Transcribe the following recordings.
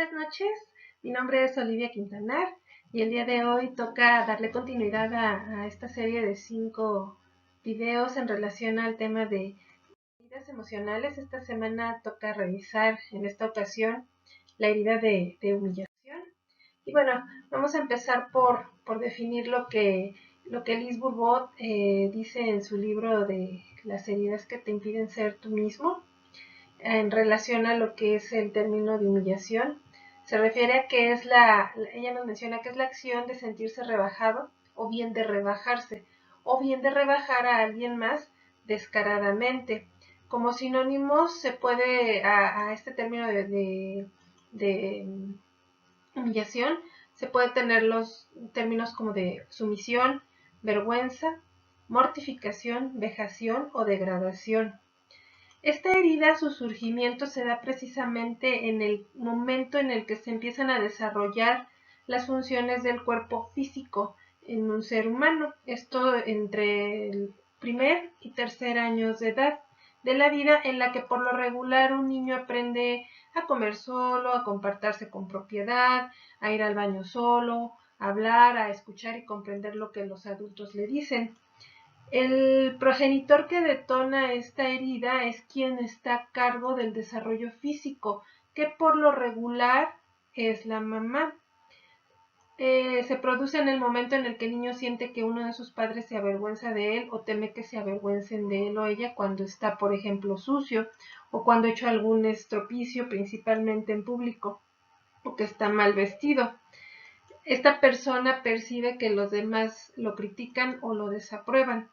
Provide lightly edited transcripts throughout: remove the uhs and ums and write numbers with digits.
buenas noches. Mi nombre es Olivia Quintanar y el día de hoy toca darle continuidad a esta serie de 5 videos en relación al tema de heridas emocionales. Esta semana toca revisar en esta ocasión la herida de humillación. Y bueno, vamos a empezar por definir lo que Liz Bourbeau dice en su libro de las heridas que te impiden ser tú mismo en relación a lo que es el término de humillación. Se refiere a que es ella nos menciona que es la acción de sentirse rebajado, o bien de rebajarse, o bien de rebajar a alguien más descaradamente. Como sinónimos se puede, a este término de humillación, se puede tener los términos como de sumisión, vergüenza, mortificación, vejación o degradación. Esta herida, su surgimiento se da precisamente en el momento en el que se empiezan a desarrollar las funciones del cuerpo físico en un ser humano. Esto entre el primer y tercer años de edad de la vida, en la que por lo regular un niño aprende a comer solo, a comportarse con propiedad, a ir al baño solo, a hablar, a escuchar y comprender lo que los adultos le dicen. El progenitor que detona esta herida es quien está a cargo del desarrollo físico, que por lo regular es la mamá. Se produce en el momento en el que el niño siente que uno de sus padres se avergüenza de él o teme que se avergüencen de él o ella cuando está, por ejemplo, sucio o cuando ha hecho algún estropicio, principalmente en público, o que está mal vestido. Esta persona percibe que los demás lo critican o lo desaprueban.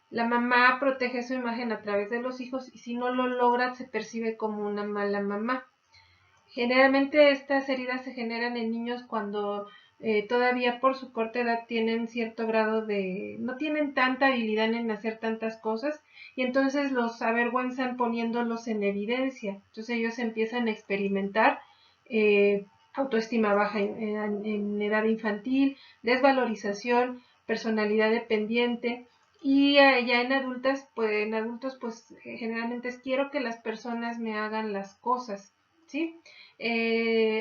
La mamá protege su imagen a través de los hijos y si no lo logra se percibe como una mala mamá. Generalmente estas heridas se generan en niños cuando todavía por su corta edad tienen cierto grado no tienen tanta habilidad en hacer tantas cosas y entonces los avergüenzan poniéndolos en evidencia. Entonces ellos empiezan a experimentar autoestima baja en edad infantil, desvalorización, personalidad dependiente. Y ya en adultos, pues generalmente quiero que las personas me hagan las cosas, ¿sí?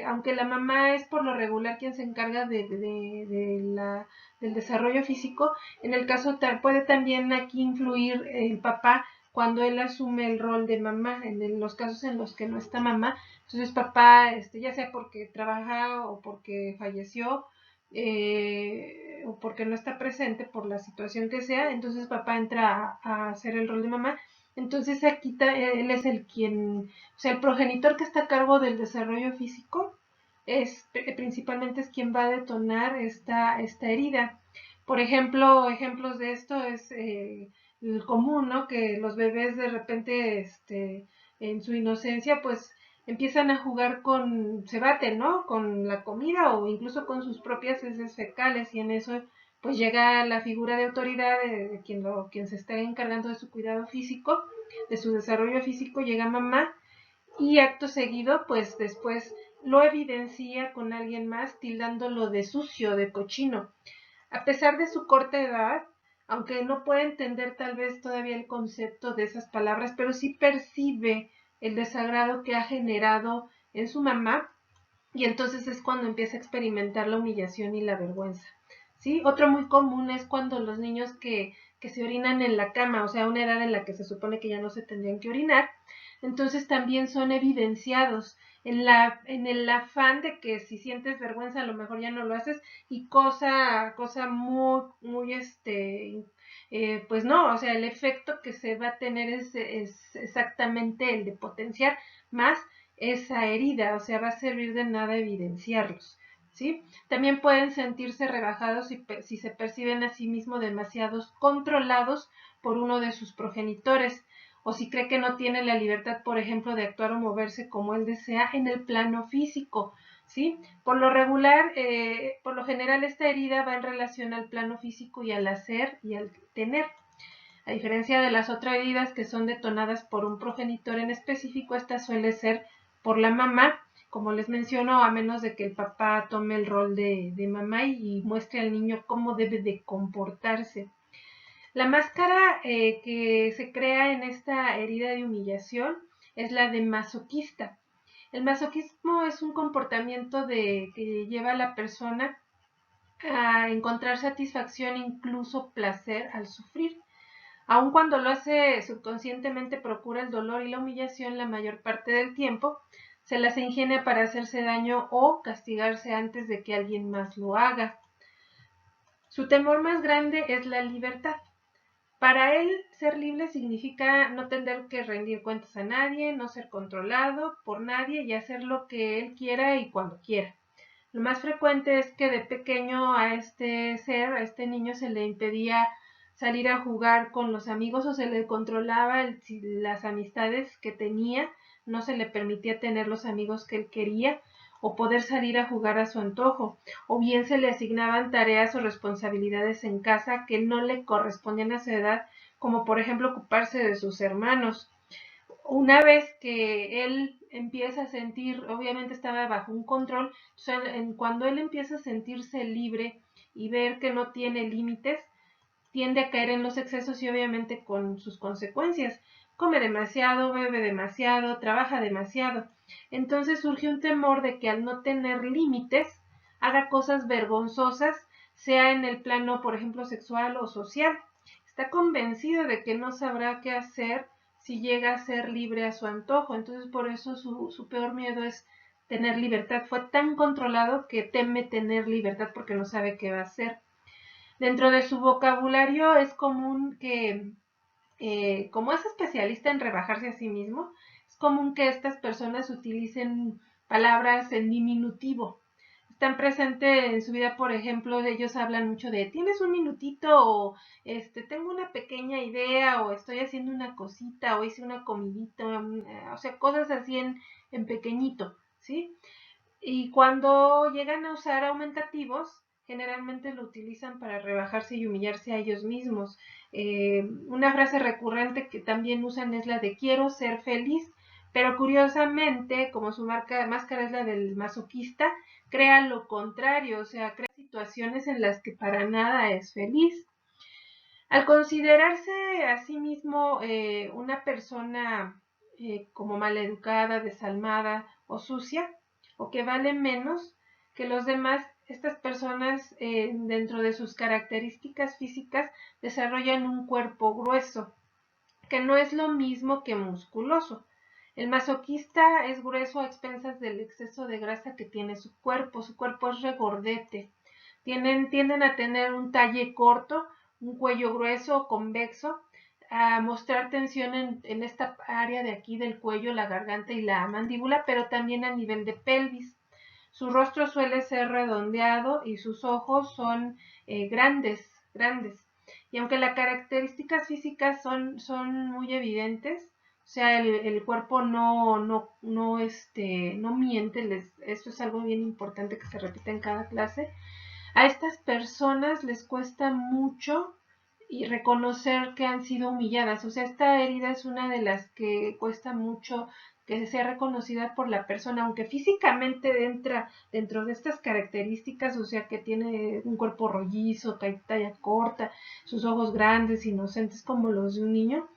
Aunque la mamá es por lo regular quien se encarga del desarrollo físico, en el caso puede también aquí influir el papá cuando él asume el rol de mamá, los casos en los que no está mamá, entonces papá, ya sea porque trabaja o porque falleció, o porque no está presente por la situación que sea, entonces papá entra a hacer el rol de mamá. Entonces aquí él es o sea, el progenitor que está a cargo del desarrollo físico principalmente es quien va a detonar esta herida. Por ejemplo, ejemplos de esto es el común, ¿no? Que los bebés de repente, en su inocencia, pues empiezan a jugar se baten, ¿no? Con la comida o incluso con sus propias heces fecales y en eso pues llega la figura de autoridad de quien se está encargando de su cuidado físico, de su desarrollo físico, llega mamá y acto seguido pues después lo evidencia con alguien más tildándolo de sucio, de cochino. A pesar de su corta edad, aunque no puede entender tal vez todavía el concepto de esas palabras, pero sí percibe el desagrado que ha generado en su mamá y entonces es cuando empieza a experimentar la humillación y la vergüenza. ¿Sí? Otro muy común es cuando los niños que se orinan en la cama, o sea, una edad en la que se supone que ya no se tendrían que orinar, entonces también son evidenciados en el afán de que si sientes vergüenza a lo mejor ya no lo haces y cosa muy, muy pues no, o sea, el efecto que se va a tener es exactamente el de potenciar más esa herida, o sea, va a servir de nada evidenciarlos, ¿sí? También pueden sentirse rebajados si se perciben a sí mismos demasiados controlados por uno de sus progenitores, o si cree que no tiene la libertad, por ejemplo, de actuar o moverse como él desea en el plano físico, ¿sí? Por lo regular, por lo general, esta herida va en relación al plano físico y al hacer y al tener. A diferencia de las otras heridas que son detonadas por un progenitor en específico, esta suele ser por la mamá, como les menciono, a menos de que el papá tome el rol de mamá y muestre al niño cómo debe de comportarse. La máscara que se crea en esta herida de humillación es la de masoquista. El masoquismo es un comportamiento que lleva a la persona a encontrar satisfacción, incluso placer al sufrir. Aun cuando lo hace subconscientemente, procura el dolor y la humillación la mayor parte del tiempo, se las ingenia para hacerse daño o castigarse antes de que alguien más lo haga. Su temor más grande es la libertad. Para él, ser libre significa no tener que rendir cuentas a nadie, no ser controlado por nadie y hacer lo que él quiera y cuando quiera. Lo más frecuente es que de pequeño a este niño se le impedía salir a jugar con los amigos o se le controlaba las amistades que tenía, no se le permitía tener los amigos que él quería o poder salir a jugar a su antojo, o bien se le asignaban tareas o responsabilidades en casa que no le correspondían a su edad, como por ejemplo ocuparse de sus hermanos. Una vez que él empieza a sentir, obviamente estaba bajo un control, cuando él empieza a sentirse libre y ver que no tiene límites, tiende a caer en los excesos y obviamente con sus consecuencias. Come demasiado, bebe demasiado, trabaja demasiado. Entonces surge un temor de que al no tener límites, haga cosas vergonzosas, sea en el plano, por ejemplo, sexual o social. Está convencido de que no sabrá qué hacer si llega a ser libre a su antojo. Entonces por eso su peor miedo es tener libertad. Fue tan controlado que teme tener libertad porque no sabe qué va a hacer. Dentro de su vocabulario es común que, como es especialista en rebajarse a sí mismo, es común que estas personas utilicen palabras en diminutivo. Están presentes en su vida, por ejemplo, ellos hablan mucho de tienes un minutito o tengo una pequeña idea o estoy haciendo una cosita o hice una comidita, o sea, cosas así en pequeñito, ¿sí? Y cuando llegan a usar aumentativos, generalmente lo utilizan para rebajarse y humillarse a ellos mismos. Una frase recurrente que también usan es la de quiero ser feliz, pero curiosamente, como su máscara es la del masoquista, crea lo contrario, o sea, crea situaciones en las que para nada es feliz. Al considerarse a sí mismo una persona como maleducada, desalmada o sucia, o que vale menos que los demás, estas personas dentro de sus características físicas desarrollan un cuerpo grueso, que no es lo mismo que musculoso. El masoquista es grueso a expensas del exceso de grasa que tiene su cuerpo es regordete. Tienden a tener un talle corto, un cuello grueso o convexo, a mostrar tensión en esta área de aquí del cuello, la garganta y la mandíbula, pero también a nivel de pelvis. Su rostro suele ser redondeado y sus ojos son grandes. Y aunque las características físicas son muy evidentes, o sea, el cuerpo no miente, esto es algo bien importante que se repite en cada clase. A estas personas les cuesta mucho y reconocer que han sido humilladas. O sea, esta herida es una de las que cuesta mucho que sea reconocida por la persona, aunque físicamente entra dentro de estas características, o sea, que tiene un cuerpo rollizo, talla corta, sus ojos grandes, inocentes como los de un niño,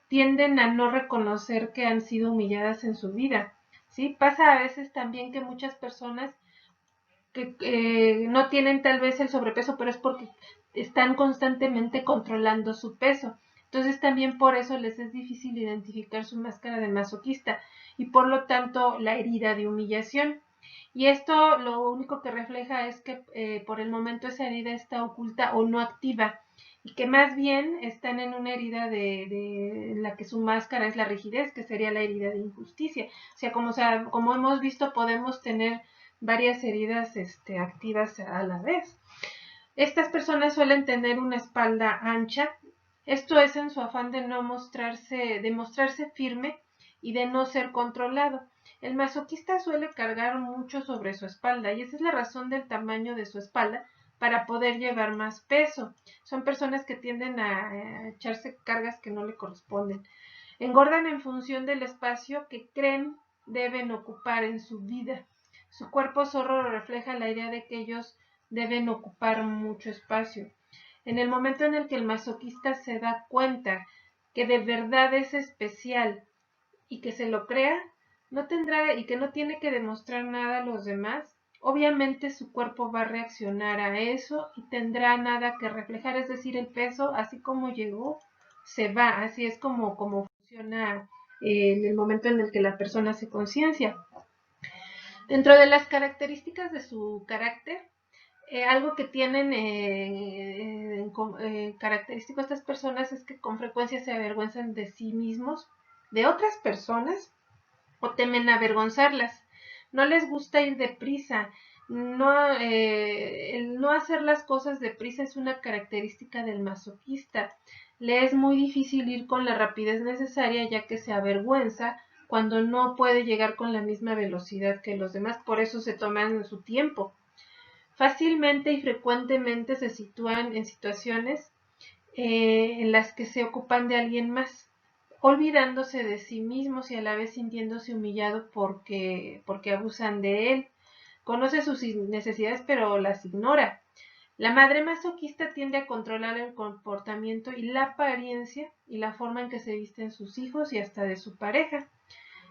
tienden a no reconocer que han sido humilladas en su vida. ¿Sí? Pasa a veces también que muchas personas que no tienen tal vez el sobrepeso, pero es porque están constantemente controlando su peso. Entonces también por eso les es difícil identificar su máscara de masoquista y por lo tanto la herida de humillación. Y esto lo único que refleja es que por el momento esa herida está oculta o no activa y que más bien están en una herida en la que su máscara es la rigidez, que sería la herida de injusticia. O sea, como hemos visto, podemos tener varias heridas activas a la vez. Estas personas suelen tener una espalda ancha, esto es en su afán de mostrarse firme y de no ser controlado. El masoquista suele cargar mucho sobre su espalda y esa es la razón del tamaño de su espalda para poder llevar más peso. Son personas que tienden a echarse cargas que no le corresponden. Engordan en función del espacio que creen deben ocupar en su vida. Su cuerpo solo refleja la idea de que ellos deben ocupar mucho espacio. En el momento en el que el masoquista se da cuenta que de verdad es especial y que se lo crea, no tendrá y que no tiene que demostrar nada a los demás, obviamente su cuerpo va a reaccionar a eso y tendrá nada que reflejar, es decir, el peso, así como llegó, se va, así es como funciona en el momento en el que la persona se conciencia. Dentro de las características de su carácter, algo que tienen característico estas personas es que con frecuencia se avergüenzan de sí mismos, de otras personas, o temen avergonzarlas. No les gusta ir deprisa. No, el no hacer las cosas deprisa es una característica del masoquista. Le es muy difícil ir con la rapidez necesaria ya que se avergüenza cuando no puede llegar con la misma velocidad que los demás, por eso se toman su tiempo. Fácilmente y frecuentemente se sitúan en situaciones en las que se ocupan de alguien más, olvidándose de sí mismos y a la vez sintiéndose humillado porque abusan de él. Conoce sus necesidades pero las ignora. La madre masoquista tiende a controlar el comportamiento y la apariencia y la forma en que se visten sus hijos y hasta de su pareja.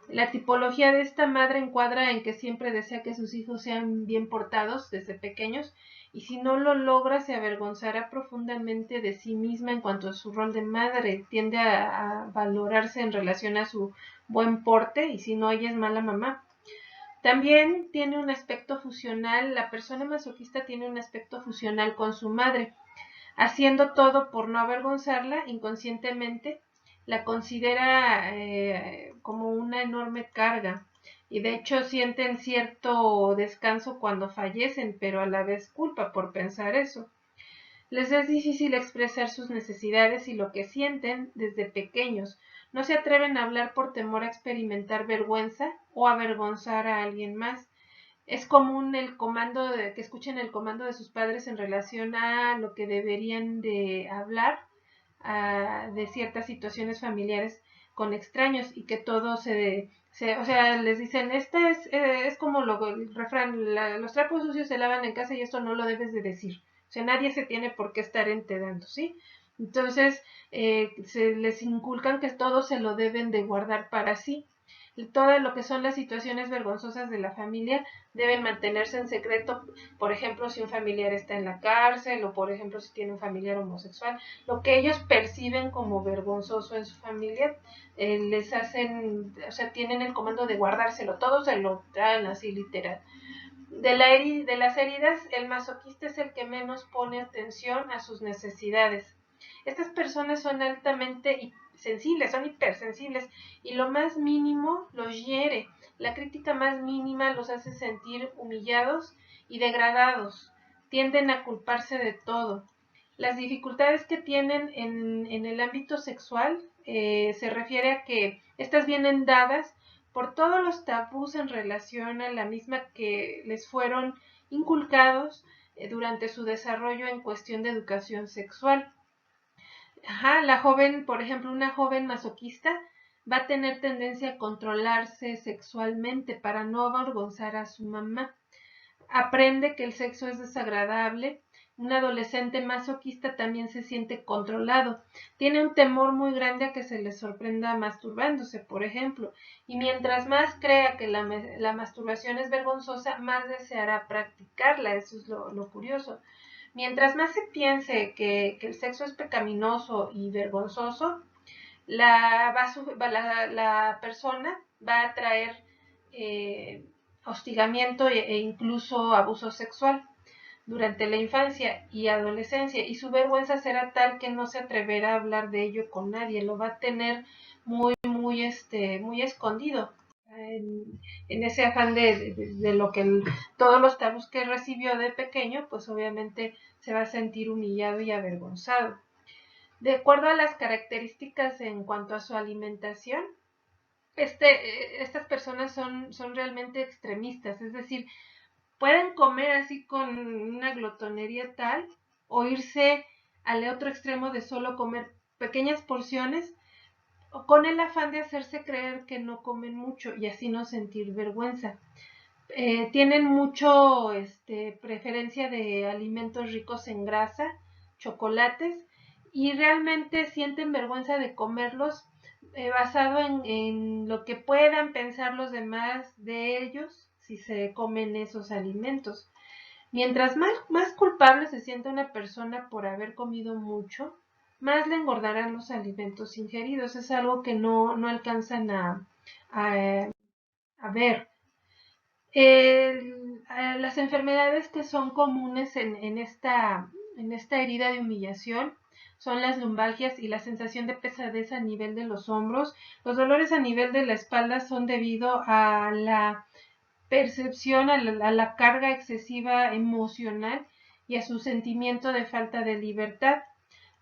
La tipología de esta madre encuadra en que siempre desea que sus hijos sean bien portados desde pequeños y si no lo logra se avergonzará profundamente de sí misma en cuanto a su rol de madre, tiende a valorarse en relación a su buen porte y si no ella es mala mamá. También tiene un aspecto fusional, la persona masoquista tiene un aspecto fusional con su madre, haciendo todo por no avergonzarla inconscientemente, la considera como una enorme carga y de hecho sienten cierto descanso cuando fallecen, pero a la vez culpa por pensar eso. Les es difícil expresar sus necesidades y lo que sienten desde pequeños. No se atreven a hablar por temor a experimentar vergüenza o avergonzar a alguien más. Es común que escuchen el comando de sus padres en relación a lo que deberían de hablar de ciertas situaciones familiares con extraños y que todo o sea, les dicen, es como el refrán, los trapos sucios se lavan en casa y esto no lo debes de decir. O sea, nadie se tiene por qué estar enterando, ¿sí? Entonces, se les inculcan que todo se lo deben de guardar para sí. Todo lo que son las situaciones vergonzosas de la familia deben mantenerse en secreto, por ejemplo, si un familiar está en la cárcel o, por ejemplo, si tiene un familiar homosexual, lo que ellos perciben como vergonzoso en su familia, les hacen, o sea, tienen el comando de guardárselo, todo se lo traen así literal. De las heridas, el masoquista es el que menos pone atención a sus necesidades. Estas personas son altamente sensibles, son hipersensibles y lo más mínimo los hiere. La crítica más mínima los hace sentir humillados y degradados. Tienden a culparse de todo. Las dificultades que tienen en el ámbito sexual se refiere a que estas vienen dadas por todos los tabús en relación a la misma que les fueron inculcados durante su desarrollo en cuestión de educación sexual. Ajá, la joven, por ejemplo, una joven masoquista va a tener tendencia a controlarse sexualmente para no avergonzar a su mamá. Aprende que el sexo es desagradable. Un adolescente masoquista también se siente controlado. Tiene un temor muy grande a que se le sorprenda masturbándose, por ejemplo. Y mientras más crea que la masturbación es vergonzosa, más deseará practicarla. Eso es lo curioso. Mientras más se piense que el sexo es pecaminoso y vergonzoso, la persona va a traer hostigamiento e incluso abuso sexual durante la infancia y adolescencia y su vergüenza será tal que no se atreverá a hablar de ello con nadie, lo va a tener muy escondido en ese afán de lo que todos los tabús que recibió de pequeño, pues obviamente se va a sentir humillado y avergonzado. De acuerdo a las características en cuanto a su alimentación, estas personas son realmente extremistas, es decir, pueden comer así con una glotonería tal o irse al otro extremo de solo comer pequeñas porciones o con el afán de hacerse creer que no comen mucho y así no sentir vergüenza. Tienen mucho preferencia de alimentos ricos en grasa, chocolates y realmente sienten vergüenza de comerlos basado en lo que puedan pensar los demás de ellos si se comen esos alimentos. Mientras más culpable se sienta una persona por haber comido mucho, más le engordarán los alimentos ingeridos. Es algo que no alcanzan a, a ver. Las enfermedades que son comunes en esta herida de humillación son las lumbalgias y la sensación de pesadez a nivel de los hombros. Los dolores a nivel de la espalda son debido a la percepción, a la carga excesiva emocional y a su sentimiento de falta de libertad.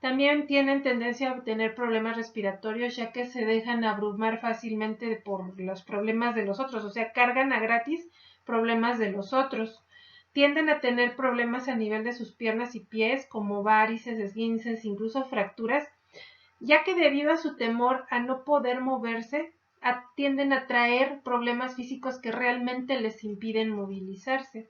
También tienen tendencia a tener problemas respiratorios, ya que se dejan abrumar fácilmente por los problemas de los otros, o sea, cargan a gratis problemas de los otros. Tienden a tener problemas a nivel de sus piernas y pies, como varices, esguinces, incluso fracturas, ya que debido a su temor a no poder moverse, tienden a traer problemas físicos que realmente les impiden movilizarse.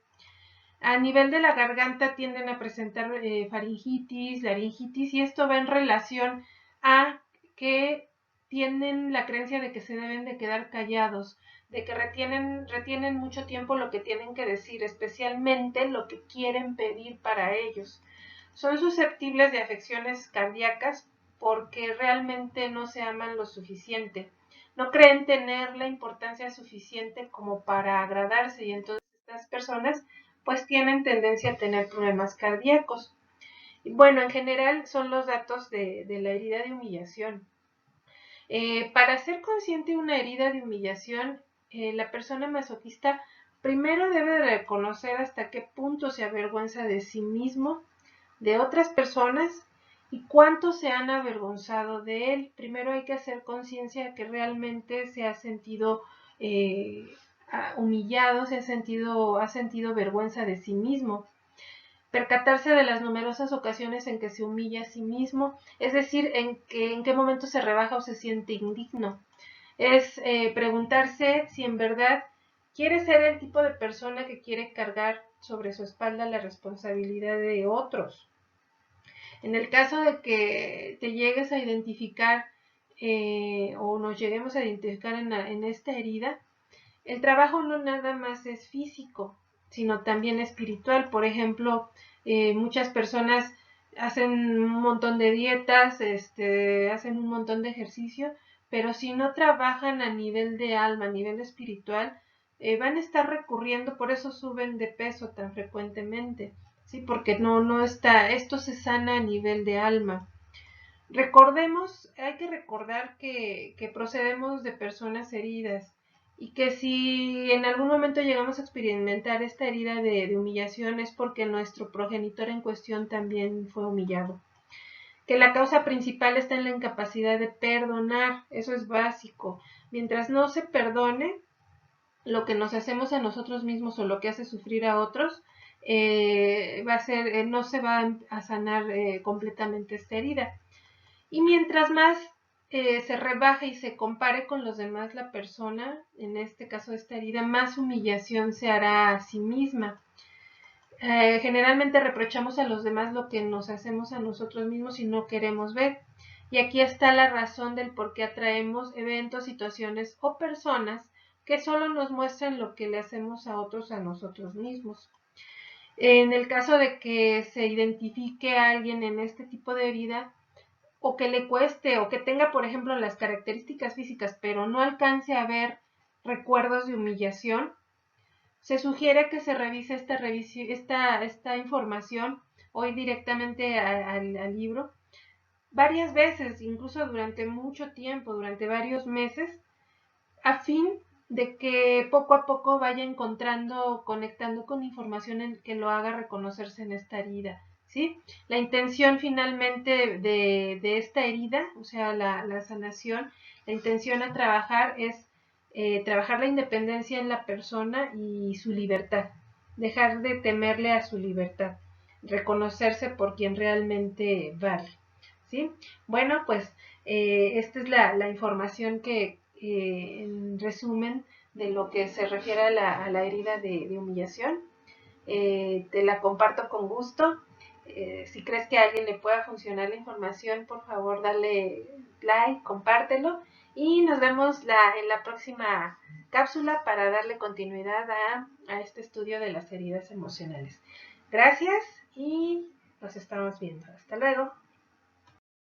A nivel de la garganta tienden a presentar faringitis, laringitis, y esto va en relación a que tienen la creencia de que se deben de quedar callados, de que retienen mucho tiempo lo que tienen que decir, especialmente lo que quieren pedir para ellos. Son susceptibles de afecciones cardíacas porque realmente no se aman lo suficiente. No creen tener la importancia suficiente como para agradarse, y entonces estas personas pues tienen tendencia a tener problemas cardíacos. Y bueno, en general son los datos de la herida de humillación. Para ser consciente de una herida de humillación, la persona masoquista primero debe reconocer hasta qué punto se avergüenza de sí mismo, de otras personas y cuánto se han avergonzado de él. Primero hay que hacer conciencia que realmente se ha sentido humillado, ha sentido vergüenza de sí mismo. Percatarse de las numerosas ocasiones en que se humilla a sí mismo, es decir, en qué momento se rebaja o se siente indigno. Es preguntarse si en verdad quiere ser el tipo de persona que quiere cargar sobre su espalda la responsabilidad de otros. En el caso de que te llegues a identificar o nos lleguemos a identificar en esta herida, el trabajo no nada más es físico, sino también espiritual. Por ejemplo, muchas personas hacen un montón de dietas, hacen un montón de ejercicio, pero si no trabajan a nivel de alma, a nivel espiritual, van a estar recurriendo, por eso suben de peso tan frecuentemente, ¿sí? Porque no está, esto se sana a nivel de alma. Recordemos, hay que recordar que procedemos de personas heridas y que si en algún momento llegamos a experimentar esta herida de humillación es porque nuestro progenitor en cuestión también fue humillado. Que la causa principal está en la incapacidad de perdonar, eso es básico. Mientras no se perdone lo que nos hacemos a nosotros mismos o lo que hace sufrir a otros, no se va a sanar completamente esta herida. Y mientras más se rebaje y se compare con los demás la persona, en este caso esta herida, más humillación se hará a sí misma. Generalmente reprochamos a los demás lo que nos hacemos a nosotros mismos y no queremos ver. Y aquí está la razón del por qué atraemos eventos, situaciones o personas que solo nos muestran lo que le hacemos a otros a nosotros mismos. En el caso de que se identifique a alguien en este tipo de herida, o que le cueste, o que tenga, por ejemplo, las características físicas, pero no alcance a ver recuerdos de humillación, se sugiere que se revise esta información hoy directamente al libro varias veces, incluso durante mucho tiempo, durante varios meses, a fin de que poco a poco vaya encontrando, conectando con información en que lo haga reconocerse en esta herida, ¿sí? La intención finalmente de esta herida, o sea, la sanación, la intención a trabajar es trabajar la independencia en la persona y su libertad, dejar de temerle a su libertad, reconocerse por quien realmente vale, ¿sí? Bueno, pues esta es la información que, en resumen, de lo que se refiere a la herida de humillación. Te la comparto con gusto. Si crees que a alguien le pueda funcionar la información, por favor dale like, compártelo y nos vemos en la próxima cápsula para darle continuidad a este estudio de las heridas emocionales. Gracias y nos estamos viendo. Hasta luego.